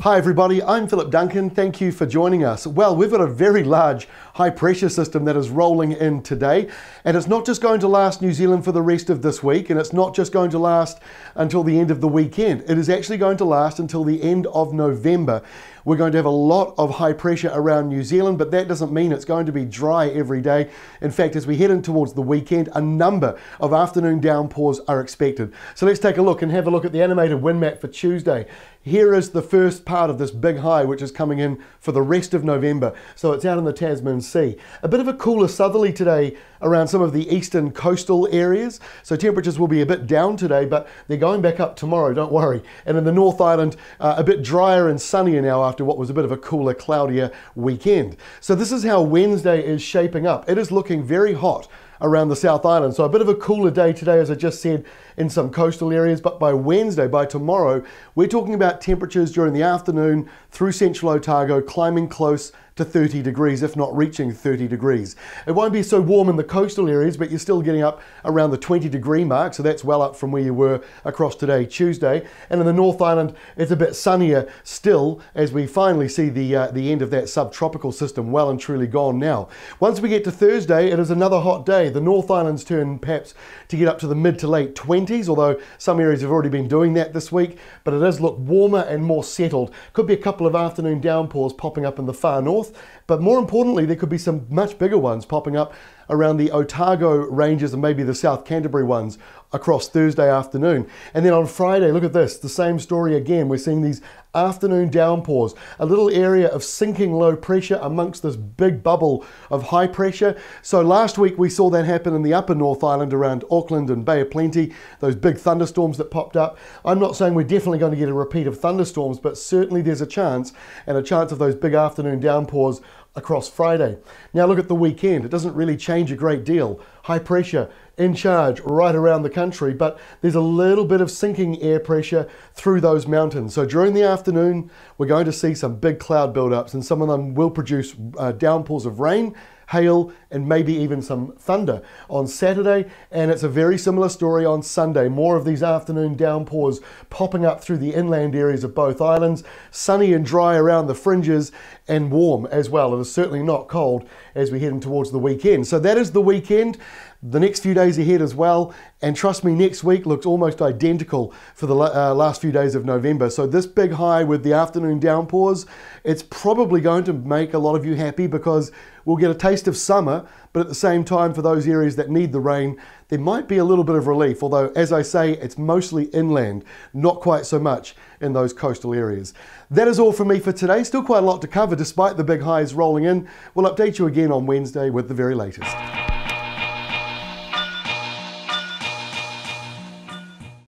Hi everybody, I'm Philip Duncan. Thank you for joining us. Well, we've got a very large high pressure system that is rolling in today, and it's not just going to last New Zealand for the rest of this week, and it's not just going to last until the end of the weekend. It is actually going to last until the end of November. We're going to have a lot of high pressure around New Zealand, but that doesn't mean it's going to be dry every day. In fact, as we head in towards the weekend, a number of afternoon downpours are expected. So let's take a look and have a look at the animated wind map for Tuesday. Here is the first part of this big high, which is coming in for the rest of November. So it's out in the Tasman Sea. A bit of a cooler southerly today around some of the eastern coastal areas. So temperatures will be a bit down today, but they're going back up tomorrow, don't worry. And in the North Island, a bit drier and sunnier now after what was a bit of a cooler, cloudier weekend. So this is how Wednesday is shaping up. It is looking very hot around the South Island. So a bit of a cooler day today, as I just said, in some coastal areas, but by Wednesday, by tomorrow, we're talking about temperatures during the afternoon through central Otago climbing close to 30 degrees, if not reaching 30 degrees. It won't be so warm in the coastal areas, but you're still getting up around the 20-degree mark, so that's well up from where you were across today, Tuesday. And in the North Island, it's a bit sunnier still, as we finally see the end of that subtropical system well and truly gone now. Once we get to Thursday, it is another hot day. The North Islands turn perhaps to get up to the mid to late 20s, although some areas have already been doing that this week, but it does look warmer and more settled. Could be a couple of afternoon downpours popping up in the far north, but more importantly, there could be some much bigger ones popping up around the Otago ranges and maybe the South Canterbury ones across Thursday afternoon. And then on Friday, look at this, the same story again. We're seeing these afternoon downpours, a little area of sinking low pressure amongst this big bubble of high pressure. So last week we saw that happen in the upper North Island around Auckland and Bay of Plenty, those big thunderstorms that popped up. I'm not saying we're definitely going to get a repeat of thunderstorms, but certainly there's a chance, and a chance of those big afternoon downpours across Friday. Now look at the weekend. It doesn't really change a great deal. High pressure in charge right around the country, but there's a little bit of sinking air pressure through those mountains. So during the afternoon, we're going to see some big cloud buildups, and some of them will produce downpours of rain, hail, and maybe even some thunder on Saturday. And it's a very similar story on Sunday. More of these afternoon downpours popping up through the inland areas of both islands, sunny and dry around the fringes, and warm as well. It is certainly not cold as we head in towards the weekend. So that is the weekend. The next few days ahead as well, and trust me, next week looks almost identical for the last few days of November. So this big high with the afternoon downpours, it's probably going to make a lot of you happy, because we'll get a taste of summer, but at the same time, for those areas that need the rain, there might be a little bit of relief, although as I say, it's mostly inland, not quite so much in those coastal areas. That is all from me for today. Still quite a lot to cover despite the big highs rolling in. We'll update you again on Wednesday with the very latest.